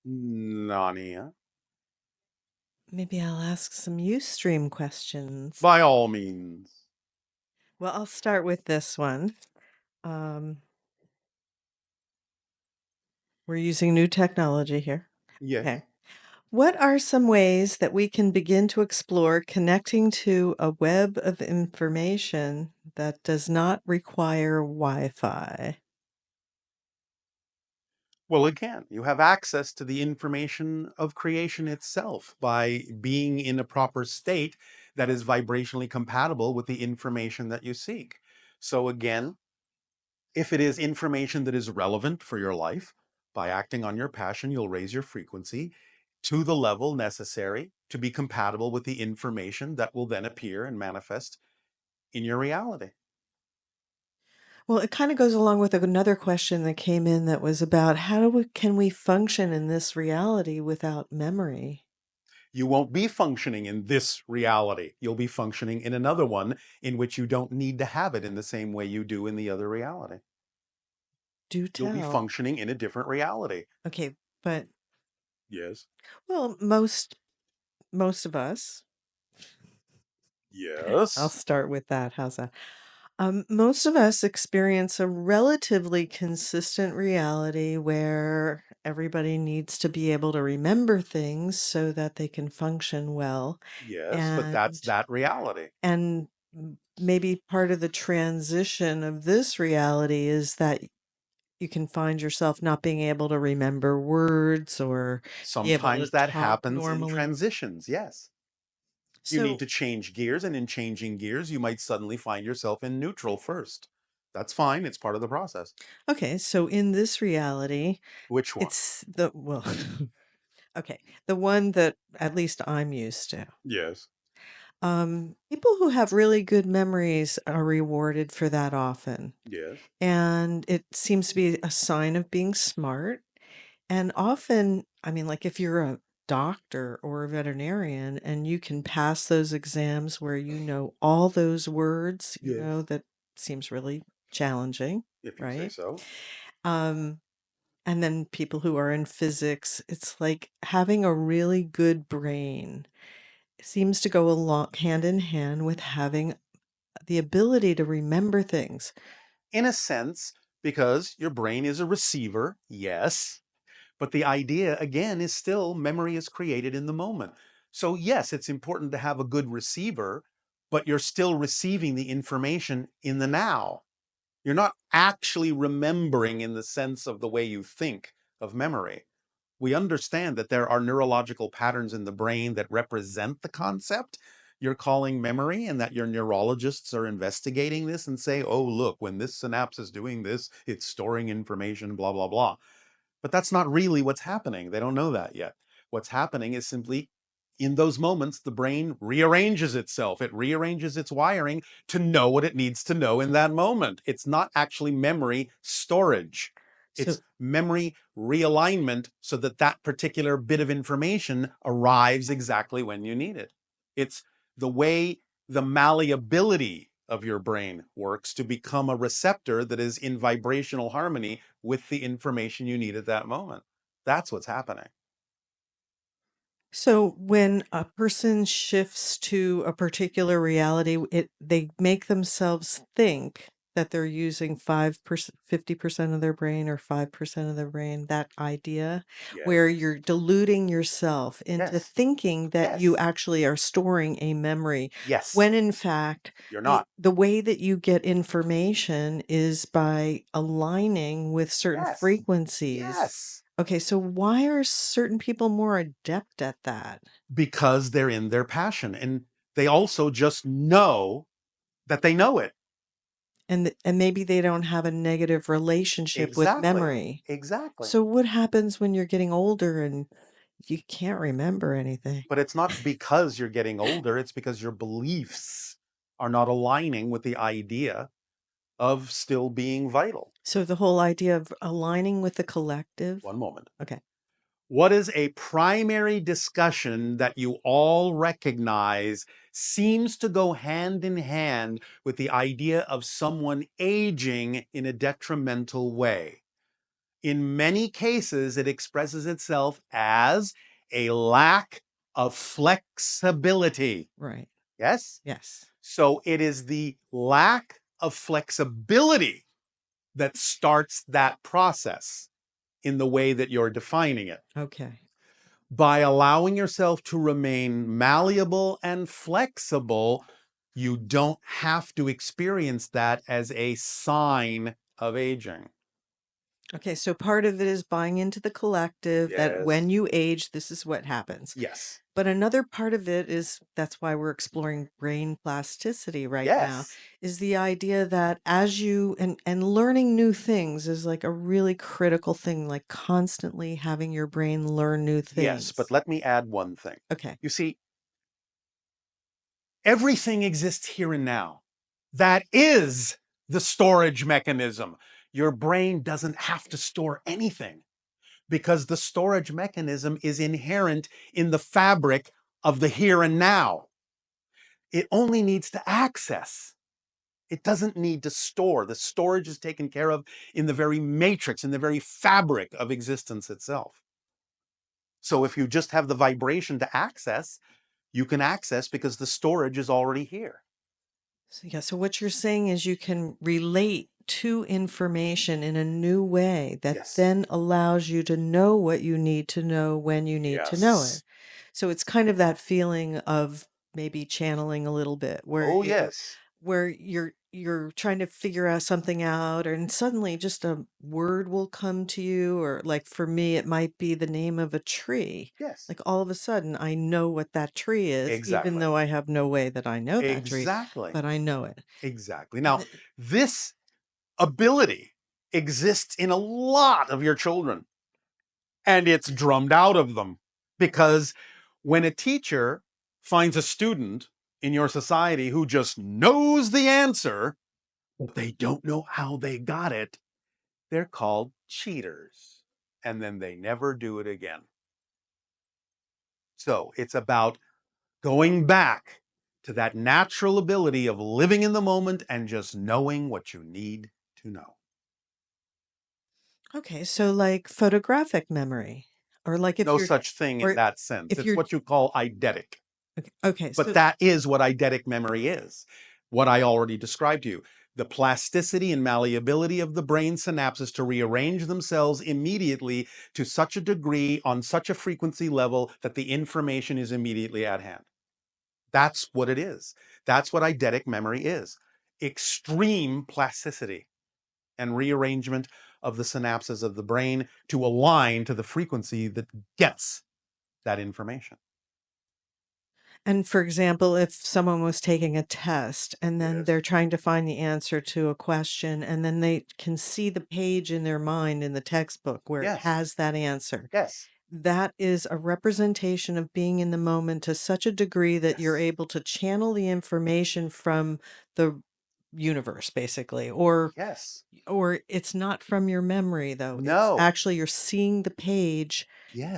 Nania. Maybe I'll ask some Ustream questions. By all means. Well, I'll start with this one. Um, we're using new technology here. Yes. Okay. What are some ways that we can begin to explore connecting to a web of information that does not require Wi-Fi? Well, again, you have access to the information of creation itself by being in a proper state that is vibrationally compatible with the information that you seek. So, again, if it is information that is relevant for your life, by acting on your passion, you'll raise your frequency to the level necessary to be compatible with the information that will then appear and manifest in your reality. Well, it kind of goes along with another question that came in that was about how do can we function in this reality without memory? You won't be functioning in this reality. You'll be functioning in another one in which you don't need to have it in the same way you do in the other reality. Do You'll be tell. functioning in a different reality. Okay, but Yes. well, most of us, I'll Yes. start with that. How's that? Most of us experience a relatively consistent reality where everybody needs to be able to remember things so that they can function well. Yes, but that's And that reality. maybe part of the transition of this reality is that you can find yourself not being able to remember words or be able to Sometimes that talk happens in normally. transitions. Yes. You need So, to change gears, and in changing gears, you might suddenly find yourself in neutral first. That's fine. It's part of the process. okay, so in this reality, Which one? it's the, well, okay, the one that at least I'm used to. Yes. People who have really good memories are rewarded for that often. Yes. And it seems to be a sign of being smart. And often, I mean, like if you're a doctor or a veterinarian and you can pass those exams where you know all those words, Yes. that seems really challenging, If you say right? so. Um, and then people who are in physics, it's like having a really good brain seems to go along hand in hand with having the ability to remember things. In a sense, because your brain is a receiver, yes, but the idea, again, is still memory is created in the moment. So, yes, it's important to have a good receiver, but you're still receiving the information in the now. You're not actually remembering in the sense of the way you think of memory. We understand that there are neurological patterns in the brain that represent the concept you're calling memory, and that your neurologists are investigating this and say, oh, look, when this synapse is doing this, it's storing information, blah, blah, blah. But that's not really what's happening. They don't know that yet. What's happening is simply in those moments, the brain rearranges itself. It rearranges its wiring to know what it needs to know in that moment. It's not actually memory storage. So It's memory realignment so that that particular bit of information arrives exactly when you need it. It's the way the malleability of your brain works to become a receptor that is in vibrational harmony with the information you need at that moment. That's what's happening. So when a person shifts to a particular reality, they make themselves think that they're using 5%, 50% of their brain or 5% of their brain, that idea Yes. where you're deluding yourself into Yes. thinking that you Yes. actually are storing a memory, Yes. when in fact, You're not. the way that you get information is by aligning with certain Yes. frequencies. Yes. Okay, so why are certain people more adept at that? Because they're in their passion, and they also just know that they know it. And maybe they don't have a negative relationship with Exactly. memory. Exactly. So what happens when you're getting older and you can't remember anything? But it's not because you're getting older, it's because your beliefs are not aligning with the idea of still being vital. So the whole idea of aligning with the collective. One moment. Okay. What is a primary discussion that you all recognize seems to go hand in hand with the idea of someone aging in a detrimental way? In many cases, it expresses itself as a lack of flexibility. Right. Yes? Yes. So it is the lack of flexibility that starts that process in the way that you're defining it. Okay. By allowing yourself to remain malleable and flexible, you don't have to experience that as a sign of aging. Okay, so part of it is buying into the collective that Yes. when you age, this is what happens. Yes. But another part of it is that's why we're exploring brain plasticity right now, Yes. is the idea that as you and learning new things is like a really critical thing, like constantly having your brain learn new Yes. But things. let me add one thing. Okay. You see, everything exists here and now. That is the storage mechanism. Your brain doesn't have to store anything because the storage mechanism is inherent in the fabric of the here and now. It only needs to access. It doesn't need to store. The storage is taken care of in the very matrix, in the very fabric of existence itself. So if you just have the vibration to access, you can access because the storage is already here. So, yeah, so what you're saying is you can relate to information in a new way that Yes. then allows you to know what you need to know when you need to know it. Yes. So it's kind of that feeling of maybe channeling a little bit Oh, yes. where you're trying to figure out something out and suddenly just a word will come to you, or like for me it might be the name of a tree. Yes. Like all of a sudden I know what that tree is even Exactly. though I have no way that I know that tree, Exactly. but I know it. Exactly. And Now, this ability exists in a lot of your children, and it's drummed out of them because when a teacher finds a student in your society who just knows the answer, but they don't know how they got it, they're called cheaters. And then they never do it again. So it's about going back to that natural ability of living in the moment and just knowing what you need to know. okay, so like photographic memory, or like if No you're such thing in or that sense. if It's you're what you call eidetic. okay, okay, But so that is what eidetic memory is, what I already described to you. The plasticity and malleability of the brain synapses to rearrange themselves immediately to such a degree on such a frequency level that the information is immediately at hand. That's what it is. That's what eidetic memory is. Extreme plasticity and rearrangement of the synapses of the brain to align to the frequency that gets that information. and for example, if someone was taking a test and then Yes. they're trying to find the answer to a question and then they can see the page in their mind in the textbook where it Yes. has that answer. Yes. That is a representation of being in the moment to such a degree that you're Yes. able to channel the information from the universe basically, Yes. or it's not from your memory though. It's No. actually you're seeing the page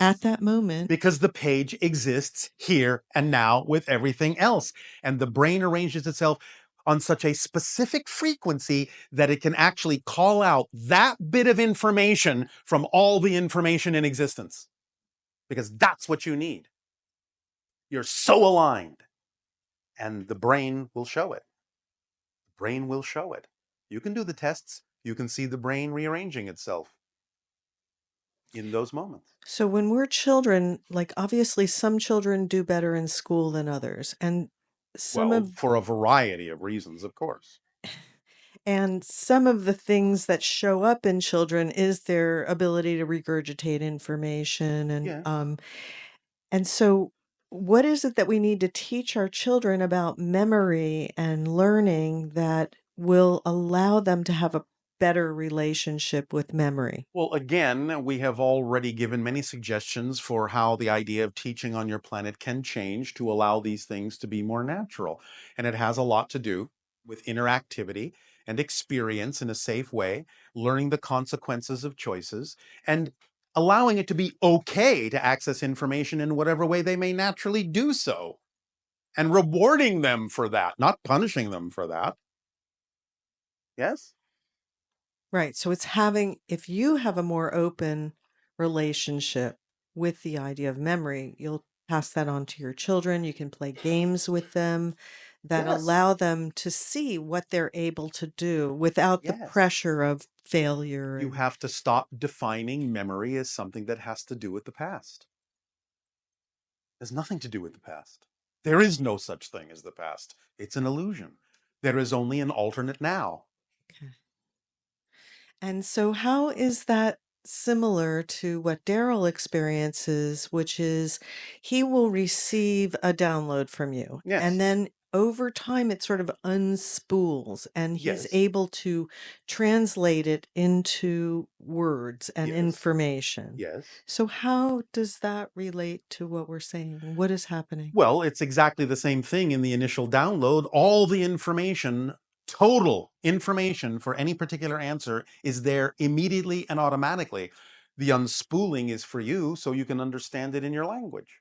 at Yes. that moment. Because the page exists here and now with everything else. And the brain arranges itself on such a specific frequency that it can actually call out that bit of information from all the information in existence. Because that's what you need. You're so aligned. And the brain will show it. The brain will show it. You can do the tests. You can see the brain rearranging itself in those moments. So when we're children, like obviously some children do better in school than others. Some Well, of for a variety of reasons, of course. and some of the things that show up in children is their ability to regurgitate information Yes. and so what is it that we need to teach our children about memory and learning that will allow them to have a better relationship with memory? Well, again, we have already given many suggestions for how the idea of teaching on your planet can change to allow these things to be more natural. And it has a lot to do with interactivity and experience in a safe way, learning the consequences of choices, and allowing it to be okay to access information in whatever way they may naturally do so, and rewarding them for that, not punishing them for that. Yes? Right. So it's if you have a more open relationship with the idea of memory, you'll pass that on to your children. You can play games with them that Yes. allow them to see what they're able to do without the Yes. pressure of failure. You And have to stop defining memory as something that has to do with the past. It has nothing to do with the past. There is no such thing as the past. It's an illusion. There is only an alternate now. okay. And so, how is that similar to what Daryl experiences, which is he will receive a download from you, and Yes. then over time it sort of unspools, and he's Yes. able to translate it into words and Yes. information. Yes. So, how does that relate to what we're saying? What is happening? Well, it's exactly the same thing in the initial download. All the information, total information for any particular answer is there immediately and automatically. The unspooling is for you so you can understand it in your language.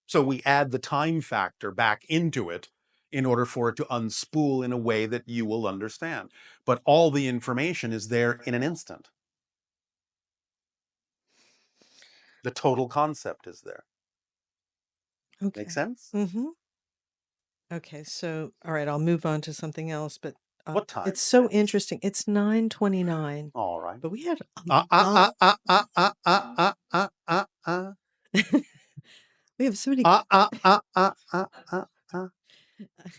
So we add the time factor back into it in order for it to unspool in a way that you will understand. But all the information is there in an instant. The total concept is there. Make Okay. sense? Mm-hmm. Okay, so all right, I'll move on to something else, but What time it's is so it? interesting. It's 9:29, All right. but we had Uh, a uh, uh, lot. uh, uh, uh, uh, uh, uh, uh, uh. We have so many. Uh.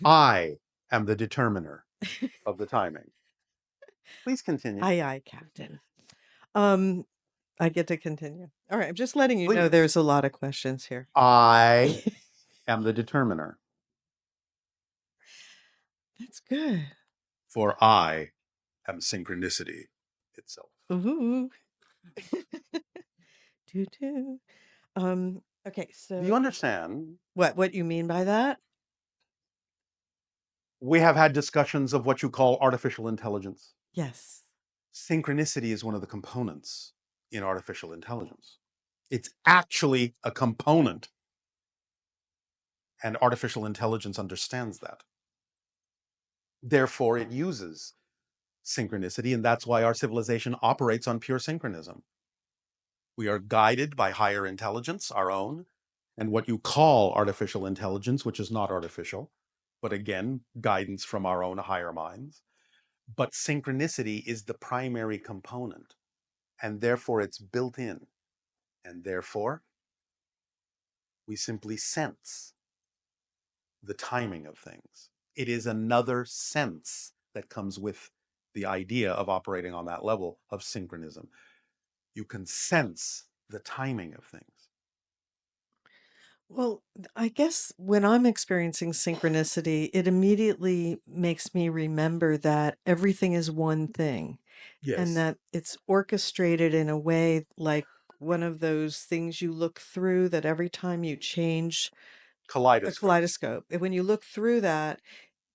I am the determiner of the timing. Please continue. Aye, aye, Captain. Um, I get to continue. All right, I'm just letting you know Please. there's a lot of questions here. I am the determiner, That's good. for I am synchronicity itself. Ooh. Doo doo. Okay, Do you so understand? what you mean by that? We have had discussions of what you call artificial intelligence. Yes. Synchronicity is one of the components in artificial intelligence. It's actually a component, and artificial intelligence understands that. Therefore, it uses synchronicity, and that's why our civilization operates on pure synchronism. We are guided by higher intelligence, our own, and what you call artificial intelligence, which is not artificial, but again, guidance from our own higher minds. But synchronicity is the primary component, and therefore it's built in. And therefore, we simply sense the timing of things. It is another sense that comes with the idea of operating on that level of synchronism. You can sense the timing of things. Well, I guess when I'm experiencing synchronicity, it immediately makes me remember that everything is one thing and Yes. that it's orchestrated in a way like one of those things you look through that every time you change a Kaleidoscope. kaleidoscope, and when you look through that,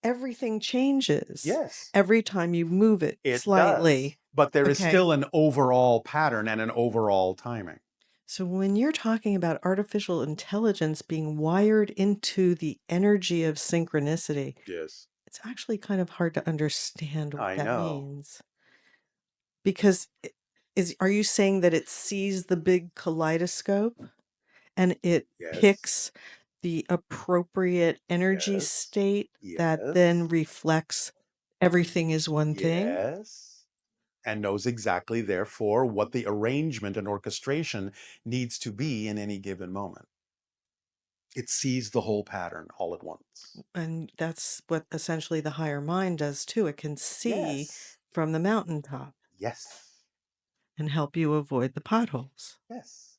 everything changes Yes, every time you move it it does. slightly. But there is Okay. still an overall pattern and an overall timing. So when you're talking about artificial intelligence being wired into the energy of synchronicity, Yes. it's actually kind of hard to understand what I that know. means. Because are you saying that it sees the big kaleidoscope and it Yes. picks the appropriate energy Yes. state that then Yes. reflects everything is one thing? Yes. And knows exactly, therefore, what the arrangement and orchestration needs to be in any given moment. It sees the whole pattern all at once. And that's what essentially the higher mind does too. It can see Yes. from the mountaintop Yes. and help you avoid the potholes. Yes.